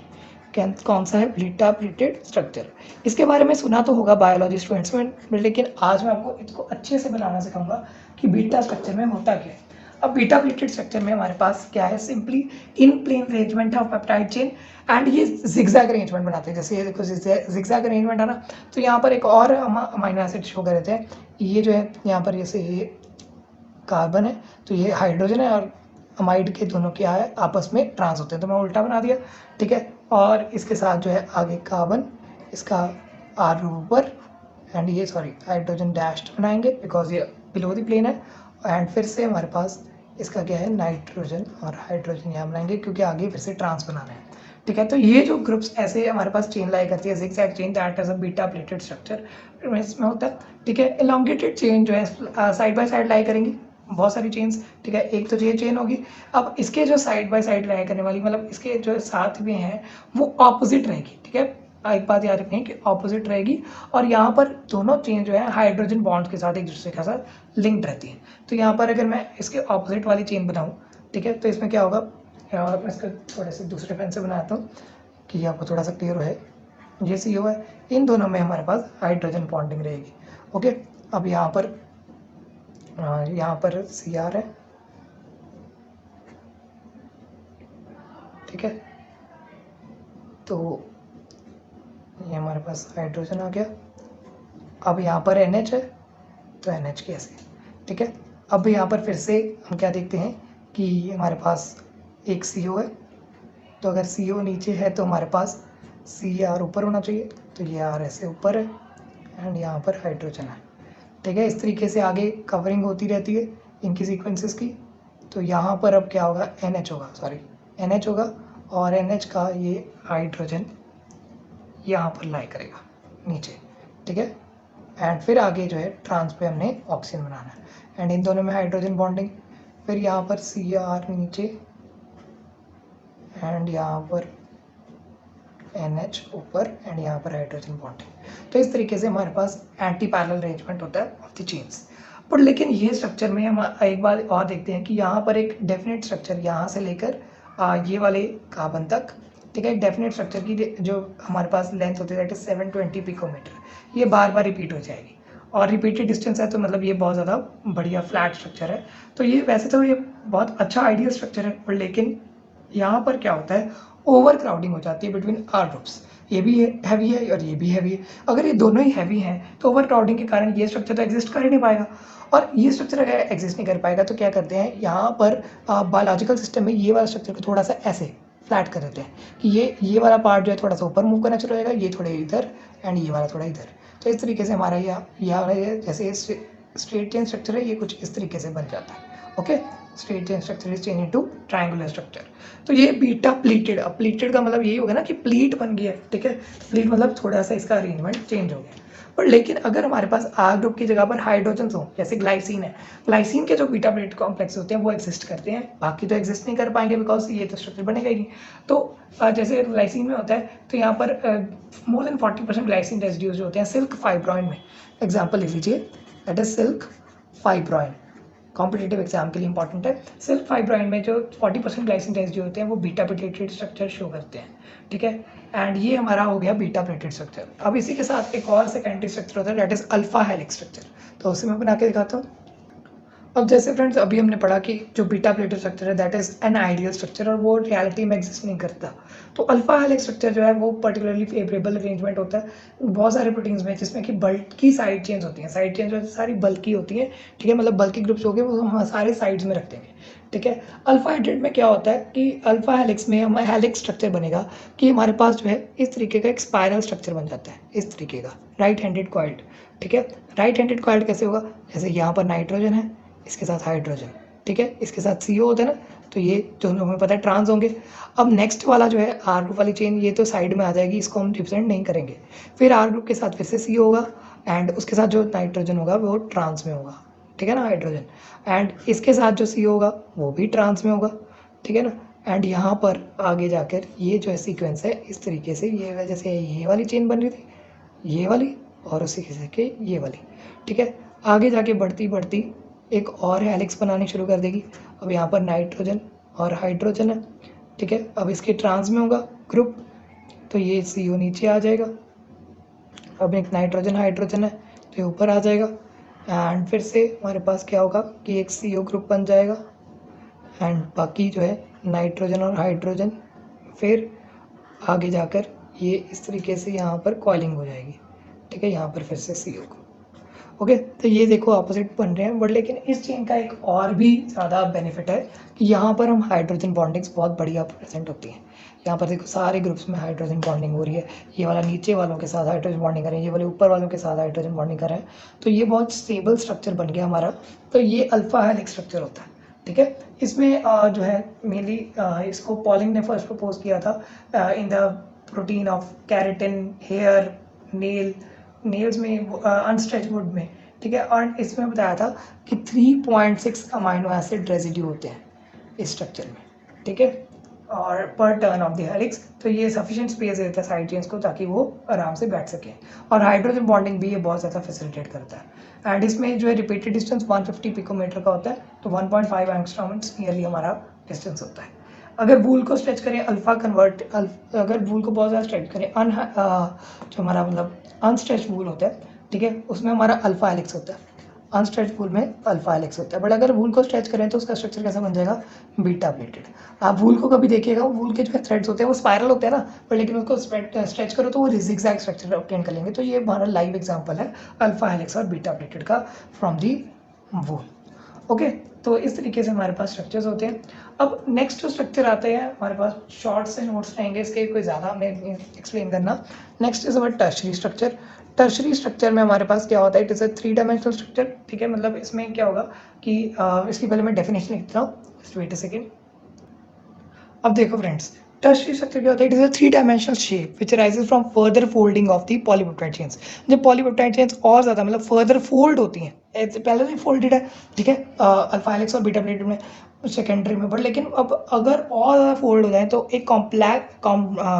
Speaker 1: कौन सा है? Beta pleated structure. इसके बारे में सुना तो होगा बायोलॉजी स्टूडेंट्स में, लेकिन आज मैं आपको इसको अच्छे से बनाना सिखाऊंगा कि बीटा स्ट्रक्चर में होता क्या है। अब बीटा प्लेटेड स्ट्रक्चर में हमारे पास क्या है, simply in plane arrangement of peptide chain and ये जिगजैग अरेंजमेंट बनाते हैं। जैसे ये देखो जिगजैग अरेंजमेंट है ना, तो यहाँ पर एक और अमीनो एसिड शो कर रहे थे। ये जो है यहाँ पर जैसे ये कार्बन है, तो ये हाइड्रोजन है और अमाइड के दोनों क्या है, आपस में ट्रांस होते हैं, तो मैं उल्टा बना दिया, ठीक है। और इसके साथ जो है आगे कार्बन, इसका R ऊपर एंड ये सॉरी हाइड्रोजन डैश्ड बनाएंगे बिकॉज ये बिलो द प्लेन है। एंड फिर से हमारे पास इसका क्या है, नाइट्रोजन और हाइड्रोजन यहाँ बनाएंगे क्योंकि आगे फिर से ट्रांस बनाना है, ठीक है। तो ये जो ग्रुप्स ऐसे हमारे पास चेन लाई करती है, zigzag chain, that is a beta pleated structure इसमें होता है, ठीक है। एलोंगेटेड चेन जो है साइड बाय साइड लाई करेंगी बहुत सारी चेन्स, ठीक है। एक तो ये चेन होगी। अब इसके जो साइड बाय साइड लाई करने वाली, मतलब इसके जो साथ में है वो ऑपोजिट रहेगी, ठीक है। एक बात याद रखें कि ऑपोजिट रहेगी और यहाँ पर दोनों चेन जो है हाइड्रोजन बॉन्ड के साथ एक दूसरे के साथ लिंक्ड रहती है। तो यहाँ पर अगर मैं इसके ऑपोजिट वाली चेन बनाऊँ, ठीक है, तो इसमें क्या होगा, और मैं इसको थोड़े से दूसरे पेन से बनाता हूँ कि आपको थोड़ा सा क्लियर है। ये CO है, इन दोनों में हमारे पास हाइड्रोजन बॉन्डिंग रहेगी, ओके। अब यहाँ पर Cr है, ठीक है। तो ये हमारे पास हाइड्रोजन आ गया। अब यहाँ पर NH है, तो NH की ऐसे, ठीक है। अब यहाँ पर फिर से हम क्या देखते हैं कि हमारे पास एक CO है, तो अगर CO नीचे है तो हमारे पास Cr ऊपर होना चाहिए, तो ये R ऐसे ऊपर है एंड यहाँ पर हाइड्रोजन है, ठीक है। इस तरीके से आगे कवरिंग होती रहती है इनकी सीक्वेंसेस की। तो यहाँ पर अब क्या होगा, NH होगा, सॉरी NH होगा और NH का ये हाइड्रोजन यहाँ पर लाई करेगा नीचे, ठीक है। एंड फिर आगे जो है ट्रांस पे हमने ऑक्सीजन बनाना है एंड इन दोनों में हाइड्रोजन बॉन्डिंग। फिर यहाँ पर Cr नीचे एंड यहाँ पर NH ऊपर एंड यहाँ पर हाइड्रोजन बॉन्डिंग। तो इस तरीके से हमारे पास एंटी पैरेलल अरेंजमेंट होता है ऑफ द चेन्स। पर लेकिन ये स्ट्रक्चर में हम एक बार और देखते हैं कि यहाँ पर एक डेफिनेट स्ट्रक्चर यहाँ से लेकर ये वाले कार्बन तक, ठीक है, एक डेफिनेट स्ट्रक्चर की जो हमारे पास लेंथ होती है दैट इज 720 पिकोमीटर, ये बार बार रिपीट हो जाएगी और रिपीटेड डिस्टेंस है, तो मतलब ये बहुत ज़्यादा बढ़िया फ्लैट स्ट्रक्चर है। तो ये वैसे तो ये बहुत अच्छा आइडियल स्ट्रक्चर है, पर लेकिन यहाँ पर क्या होता है, ओवर क्राउडिंग हो जाती है बिटवीन R ग्रुप्स। ये भी हैवी है और ये भी हैवी है। अगर ये दोनों ही हैवी हैं तो ओवर क्राउडिंग के कारण ये स्ट्रक्चर तो एग्जिस्ट कर ही नहीं पाएगा, और ये स्ट्रक्चर अगर एग्जिस्ट नहीं कर पाएगा तो क्या करते हैं, यहाँ पर बायोलॉजिकल सिस्टम में ये वाला स्ट्रक्चर को थोड़ा सा ऐसे फ्लैट कर देते हैं कि ये वाला पार्ट जो है थोड़ा सा ऊपर मूव करना शुरू हो जाएगा, ये थोड़े इधर एंड ये वाला थोड़ा इधर। तो इस तरीके से हमारा यह जैसे स्ट्रेट चेन स्ट्रक्चर है, ये कुछ इस तरीके से बन जाता है, okay. Straight chain structure is change into triangular structure. तो ये बीटा प्लीटेड, अब प्लीटेड का मतलब यही होगा ना कि प्लीट बन गया है, ठीक है, प्लीट मतलब थोड़ा सा इसका अरेंजमेंट चेंज हो गया। पर लेकिन अगर हमारे पास आर ग्रुप की जगह पर हाइड्रोजन हो, जैसे ग्लाइसिन है, ग्लाइसिन के जो बीटा प्लेट कॉम्प्लेक्स होते हैं वो एग्जिस्ट करते हैं, बाकी तो एग्जिस्ट नहीं कर पाएंगे बिकॉज ये तो स्ट्रक्चर बनेगा ही नहीं। तो जैसे ग्लाइसिन में होता है तो यहाँ पर मोर देन 40% ग्लाइसिन रेजिड्यूज जो होते हैं सिल्क फाइब्रोइन में, एग्जाम्पल लिख लीजिए, that is silk fibroin, competitive exam के लिए इंपॉर्टेंट है। सिल्क फाइब्रोइन में जो 40% ग्लाइसिन रेजिड्यू होते हैं वो बीटा प्लेटेड स्ट्रक्चर शो करते हैं, ठीक है, एंड ये हमारा हो गया बीटा प्लेटेड स्ट्रक्चर। अब इसी के साथ एक और सेकेंडरी स्ट्रक्चर होता है that is alpha helix structure, तो उसे मैं बना के दिखाता हूँ। अब जैसे फ्रेंड्स अभी हमने पढ़ा कि जो बीटा प्लेटेड स्ट्रक्चर है that is an ideal structure और वो रियलिटी में एग्जिस्ट नहीं करता। तो अल्फा हेलिक्स स्ट्रक्चर जो है वो पर्टिकुलरली फेवरेबल अरेंजमेंट होता है बहुत सारे प्रोटीन्स में, जिसमें कि बल्कि साइड चेन्स होती हैं, साइड चेन्स जो है सारी बल्कि होती हैं, ठीक है, मतलब बल्कि ग्रुप्स हो गए वो हम सारे साइड्स में रख देंगे, ठीक है। अल्फा हेडेड में क्या होता है कि अल्फा हेलिक्स में हमारा हेलिक्स स्ट्रक्चर बनेगा कि हमारे पास जो है इस तरीके का एक स्पाइरल स्ट्रक्चर बन जाता है, इस तरीके का राइट हैंडेड कॉइल्ड, ठीक है। राइट हैंडेड कॉइल्ड कैसे होगा, जैसे यहाँ पर नाइट्रोजन है, इसके साथ हाइड्रोजन, ठीक है, इसके साथ CO होता है ना, तो ये जो हमें पता है ट्रांस होंगे। अब नेक्स्ट वाला जो है आर ग्रुप वाली चेन, ये तो साइड में आ जाएगी, इसको हम रिप्रेजेंट नहीं करेंगे। फिर आर ग्रुप के साथ फिर से CO होगा एंड उसके साथ जो नाइट्रोजन होगा वो ट्रांस में होगा, ठीक है ना, हाइड्रोजन, एंड इसके साथ जो CO होगा वो भी ट्रांस में होगा, ठीक है ना। एंड यहाँ पर आगे जाकर ये जो है सीक्वेंस है इस तरीके से, ये वजह से ये वाली चेन बन रही थी, ये वाली, और उसी के ये वाली, ठीक है। आगे जाके बढ़ती बढ़ती एक और हेलिक्स बनानी शुरू कर देगी। अब यहाँ पर नाइट्रोजन और हाइड्रोजन है, ठीक है, अब इसके ट्रांस में होगा ग्रुप, तो ये CO नीचे आ जाएगा। अब एक नाइट्रोजन हाइड्रोजन है तो ये ऊपर आ जाएगा एंड फिर से हमारे पास क्या होगा कि एक CO ग्रुप बन जाएगा एंड बाकी जो है नाइट्रोजन और हाइड्रोजन, फिर आगे जाकर ये इस तरीके से यहाँ पर कॉइलिंग हो जाएगी, ठीक है, यहाँ पर फिर से CO ग्रुप, ओके। तो ये देखो ऑपोजिट बन रहे हैं, बट लेकिन इस चेन का एक और भी ज़्यादा बेनिफिट है कि यहाँ पर हम हाइड्रोजन बॉन्डिंग्स बहुत बढ़िया प्रेजेंट होती हैं। यहाँ पर देखो सारे ग्रुप्स में हाइड्रोजन बॉन्डिंग हो रही है, ये वाला नीचे वालों के साथ हाइड्रोजन बॉन्डिंग कर रहे हैं, ये वाले ऊपर वालों के साथ हाइड्रोजन बॉन्डिंग कर रहे हैं, तो ये बहुत स्टेबल स्ट्रक्चर बन गया हमारा। तो ये अल्फा हेलिक्स स्ट्रक्चर होता है, ठीक है। इसमें जो है मेनली इसको पॉलिंग ने फर्स्ट प्रपोज किया था in the protein of keratin hair nails में, अनस्ट्रेच वुड में, ठीक है। और इसमें बताया था कि 3.6 अमाइनो एसिड रेजिड्यू होते हैं इस स्ट्रक्चर में, ठीक है, और पर टर्न ऑफ द हेलिक्स, तो ये सफिशिएंट स्पेस देता है साइड चेन्स को ताकि वो आराम से बैठ सकें, और हाइड्रोजन बॉन्डिंग भी ये बहुत ज़्यादा फैसिलिटेट करता है। एंड इसमें जो है रिपीटेड डिस्टेंस 150 पिकोमीटर का होता है, तो 1.5 एंगस्ट्रॉम नियरली हमारा डिस्टेंस होता है। अगर वूल को स्ट्रेच करें अगर वूल को बहुत ज़्यादा स्ट्रेच करें जो हमारा मतलब अनस्ट्रेच वूल होता है, ठीक है, उसमें हमारा अल्फा हेलिक्स होता है, अनस्ट्रेच वूल में अल्फा हेलिक्स होता है। बट अगर वूल को स्ट्रेच करें तो उसका स्ट्रक्चर कैसा बन जाएगा, बीटा प्लेटेड। आप वूल को कभी देखिएगा, वूल के जो है थ्रेड्स होते हैं वो स्पाइरल होते हैं ना, पर लेकिन उसको स्ट्रेच करो तो वो जिगजैग स्ट्रक्चर ऑब्टेन कर लेंगे। तो ये हमारा लाइव एग्जांपल है अल्फा हेलिक्स और बीटा प्लेटेड का फ्रॉम दी वूल, ओके। तो इस तरीके से हमारे पास स्ट्रक्चर्स होते हैं। अब नेक्स्ट जो स्ट्रक्चर आते हैं हमारे पास, शॉर्ट से नोट्स रहेंगे इसके, कोई ज़्यादा हमें एक्सप्लेन करना। Next is our tertiary structure. Tertiary structure में हमारे पास क्या होता है, it is a 3 dimensional structure, ठीक है। मतलब इसमें क्या होगा कि इसकी पहले मैं डेफिनेशन लिखता हूँ, जस्ट वेट अ सेकेंड। अब देखो फ्रेंड्स, टर्शरी स्ट्रक्चर क्या होता है, it is a 3 dimensional shape which arises from further folding of the polypeptide chains. जब पॉलीपेप्टाइड चेन्स और ज़्यादा मतलब फर्दर फोल्ड होती हैं, पहले से फोल्डेड है, ठीक है, अल्फा हेलिक्स और बीटा प्लेटेड में सेकेंडरी में, बट लेकिन अब अगर और ज़्यादा फोल्ड हो जाए तो एक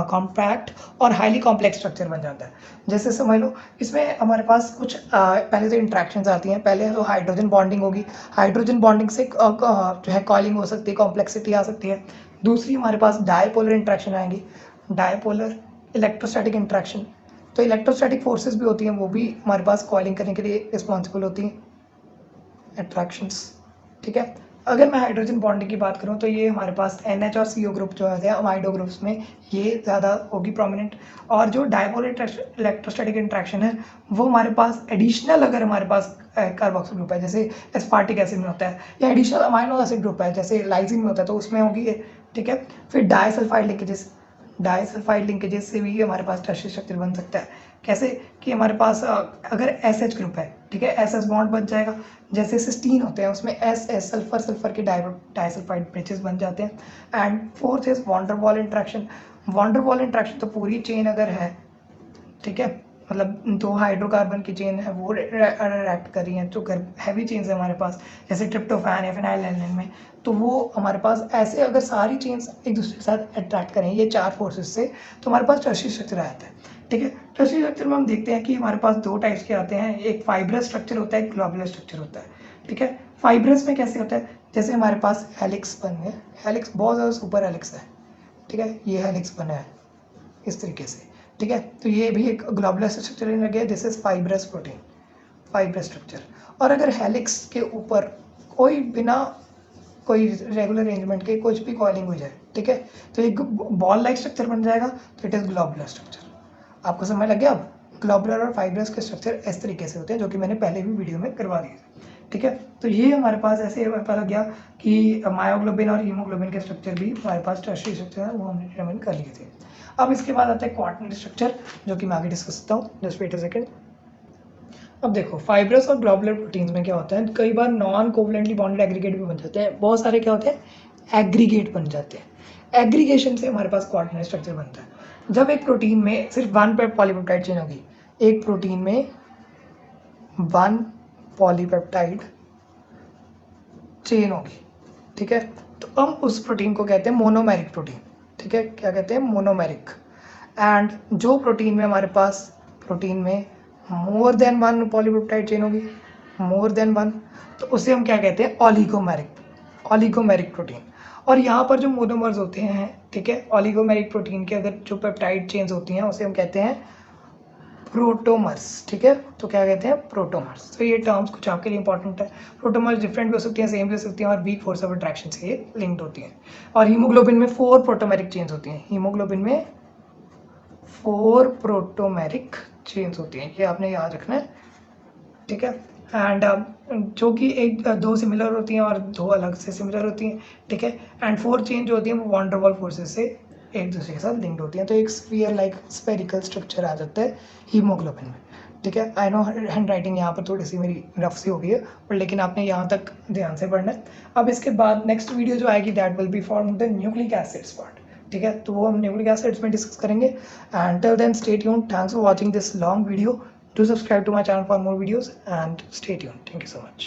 Speaker 1: कॉम्पैक्ट और हाईली कॉम्प्लेक्स स्ट्रक्चर बन जाता है। जैसे समझ लो इसमें हमारे पास कुछ पहले तो इंट्रैक्शंस आती हैं, पहले तो हाइड्रोजन बॉन्डिंग होगी, हाइड्रोजन बॉन्डिंग से जो है कॉइलिंग हो सकती है, कॉम्प्लेक्सिटी आ सकती है। दूसरी हमारे पास डायपोलर इंट्रैक्शन आएंगी, डायपोलर इलेक्ट्रोस्टैटिक इंट्रैक्शन, तो इलेक्ट्रोस्टैटिक फोर्सेस भी होती हैं, वो भी हमारे पास कॉइलिंग करने के लिए रिस्पॉन्सिबल होती हैं, अट्रैक्शंस, ठीक है। अगर मैं हाइड्रोजन बॉन्डिंग की बात करूं तो ये हमारे पास NH और CO ग्रुप जो है अमाइडो ग्रुप्स में ये ज़्यादा होगी प्रोमिनेंट, और जो डायपोलर इलेक्ट्रोस्टैटिक इंट्रैक्शन है वो हमारे पास एडिशनल, अगर हमारे पास कार्बोक्सिल ग्रुप है जैसे एस्पार्टिक एसिड में होता है, या एडिशनल अमाइनो एसिड ग्रुप है जैसे लाइसिन में होता है, तो उसमें होगी, ठीक है। फिर डाइसल्फाइड लिंकेजेस, डाइसल्फाइड लिंकेजेस से भी हमारे पास टर्शियरी स्ट्रक्चर बन सकता है। कैसे कि हमारे पास अगर SH ग्रुप है, ठीक है, SS बॉन्ड बन जाएगा, जैसे सिस्टीन होते हैं उसमें SS सल्फर सल्फर के डाइसल्फाइड ब्रिजेस बन जाते हैं। And fourth is van der Waals interaction. Van der Waals interaction तो पूरी चेन अगर है, ठीक है, मतलब दो हाइड्रोकार्बन की चेन है वो रिएक्ट कर रही हैं, तो हैवी चेन्स है हमारे पास जैसे ट्रिप्टोफैन या फिनाइलएलानाइन में, तो वो हमारे पास ऐसे अगर सारी चेन्स एक दूसरे के साथ अट्रैक्ट करें ये 4 फोर्सेस से, तो हमारे पास टर्शियरी स्ट्रक्चर आ जाता है। ठीक है, टर्शियरी स्ट्रक्चर में हम देखते हैं कि हमारे पास 2 टाइप्स के आते हैं, एक फाइब्रस स्ट्रक्चर होता है, एक ग्लोबुलर स्ट्रक्चर होता है। ठीक है, फाइब्रस में कैसे होता है, जैसे हमारे पास हेलिक्स बन गया, हेलिक्स बहुत ज़्यादा सुपर हेलिक्स है, ठीक है, ये हेलिक्स बना है इस तरीके से, ठीक है, तो ये भी एक ग्लोबुलर स्ट्रक्चर लग गया, this is fibrous protein, fibrous structure. और अगर हेलिक्स के ऊपर कोई बिना कोई रेगुलर अरेंजमेंट के कुछ भी कॉइलिंग हो जाए, ठीक है, तो एक बॉल लाइक स्ट्रक्चर बन जाएगा, तो इट इज़ ग्लोबुलर स्ट्रक्चर। आपको समझ लग गया? अब ग्लोबुलर और फाइब्रस के स्ट्रक्चर इस तरीके से होते हैं, जो कि मैंने पहले भी वीडियो में करवा दिए थे। ठीक है, तो ये हमारे पास ऐसे पता लग गया कि मायोग्लोबिन और हीमोग्लोबिन के स्ट्रक्चर भी हमारे पास टर्शियरी स्ट्रक्चर है, वो हमने डिटरमाइन कर लिए थे। अब इसके बाद आता है क्वाटरनरी स्ट्रक्चर, जो कि मैं आगे डिस्कस करता हूँ, जस्ट वेट अ सेकंड। अब देखो फाइब्रस और ग्लोबुलर प्रोटीन्स में क्या होता है, कई बार नॉन कोवलेंटली बॉन्डेड एग्रीगेट भी बन जाते हैं, बहुत सारे क्या होते हैं एग्रीगेट बन जाते हैं। एग्रीगेशन से हमारे पास क्वाटरनरी स्ट्रक्चर बनता है। जब एक प्रोटीन में सिर्फ 1 पॉलीपेप्टाइड चेन होगी, एक प्रोटीन में 1 पॉलीपेप्टाइड चेन होगी, ठीक है, तो हम उस प्रोटीन को कहते हैं मोनोमेरिक प्रोटीन। ठीक है, क्या कहते हैं, मोनोमेरिक। एंड जो प्रोटीन में हमारे पास प्रोटीन में मोर देन 1 पॉलीपेप्टाइड चेन होगी, मोर देन 1, तो उसे हम क्या कहते हैं, ऑलिगोमेरिक, ऑलिगोमेरिक प्रोटीन। और यहाँ पर जो मोनोमर्स होते हैं, ठीक है, ऑलिगोमेरिक प्रोटीन के अगर जो पेप्टाइड चेन्स होती हैं उसे हम कहते हैं प्रोटोमर्स। ठीक है, तो क्या कहते हैं, प्रोटोमर्स। तो ये टर्म्स कुछ आपके लिए इंपॉर्टेंट है। प्रोटोमर्स डिफरेंट भी हो सकती हैं, सेम भी हो सकती हैं, और वीक फोर्स ऑफ अट्रैक्शन से ये लिंक्ड होती हैं। और हीमोग्लोबिन में 4 प्रोटोमेरिक चेन्स होती हैं, हीमोग्लोबिन में 4 प्रोटोमेरिक चेन्स होती हैं, ये आपने याद रखना है। ठीक है, एंड जो कि एक 2 सिमिलर होती हैं और 2 अलग से सिमिलर होती हैं। ठीक है, एंड 4 चेन जो होती हैं वो वॉन डेर वाल्स फोर्सेस से एक दूसरे के साथ लिंक्ड होती हैं, तो एक स्फीयर लाइक स्फेरिकल स्ट्रक्चर आ जाता है हीमोग्लोबिन में। ठीक है, आई नो हैंड राइटिंग यहाँ पर थोड़ी सी मेरी रफ सी हो गई है, पर लेकिन आपने यहाँ तक ध्यान से पढ़ना है। अब इसके बाद नेक्स्ट वीडियो जो आएगी that will be for the nucleic acids part. ठीक है, तो वो हम न्यूक्लिक एसिड्स में डिस्कस करेंगे। And till then stay tuned, thanks for watching this long video. Do subscribe to my channel for more videos and stay tuned. Thank you so much.